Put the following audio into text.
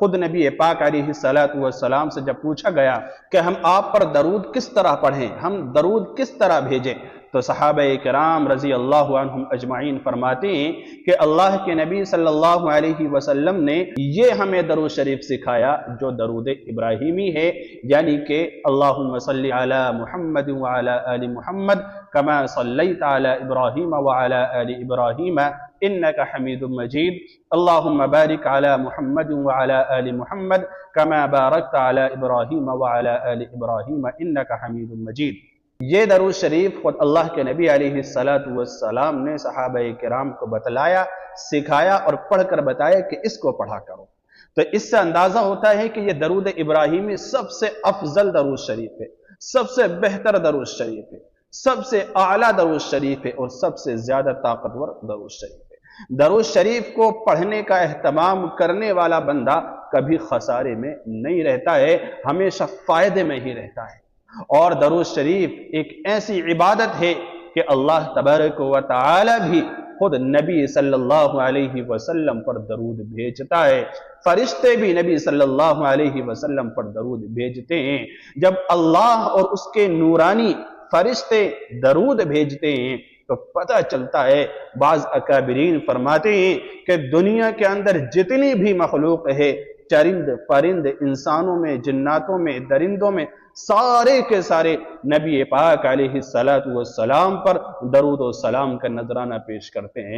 خود نبی پاک علیہ السلام سے جب پوچھا گیا کہ ہم آپ پر درود کس طرح پڑھیں، ہم درود کس طرح بھیجیں، تو صحابہ کرام رضی اللہ عنہم اجمعین فرماتے ہیں کہ اللہ کے نبی صلی اللہ علیہ وسلم نے یہ ہمیں درود شریف سکھایا جو درود ابراہیمی ہے، یعنی کہ اللہم صلی علی محمد وعلی آل محمد کما صلیت علی ابراہیم وعلی آل ابراہیم انک حمید مجید، اللہم بارک علی محمد وعلی آل محمد کما بارکت علی ابراہیم وعلی آل ابراہیم انک حمید مجید۔ یہ درود شریف خود اللہ کے نبی علیہ السلام نے صحابہ کرام کو بتلایا، سکھایا اور پڑھ کر بتایا کہ اس کو پڑھا کرو۔ تو اس سے اندازہ ہوتا ہے کہ یہ درود ابراہیمی سب سے افضل درود شریف ہے، سب سے بہتر درود شریف ہے، سب سے اعلیٰ درود شریف ہے اور سب سے زیادہ طاقتور درود شریف ہے۔ درود شریف کو پڑھنے کا اہتمام کرنے والا بندہ کبھی خسارے میں نہیں رہتا ہے، ہمیشہ فائدے میں ہی رہتا ہے۔ اور درود شریف ایک ایسی عبادت ہے کہ اللہ تبارک و تعالی بھی خود نبی صلی اللہ علیہ وسلم پر درود بھیجتا ہے، فرشتے بھی نبی صلی اللہ علیہ وسلم پر درود بھیجتے ہیں۔ جب اللہ اور اس کے نورانی فرشتے درود بھیجتے ہیں تو پتہ چلتا ہے، بعض اکابرین فرماتے ہیں کہ دنیا کے اندر جتنی بھی مخلوق ہے، چرند پرند، انسانوں میں، جناتوں میں، درندوں میں، سارے کے سارے نبی پاک علیہ السلام پر درود و سلام کا نذرانہ پیش کرتے ہیں۔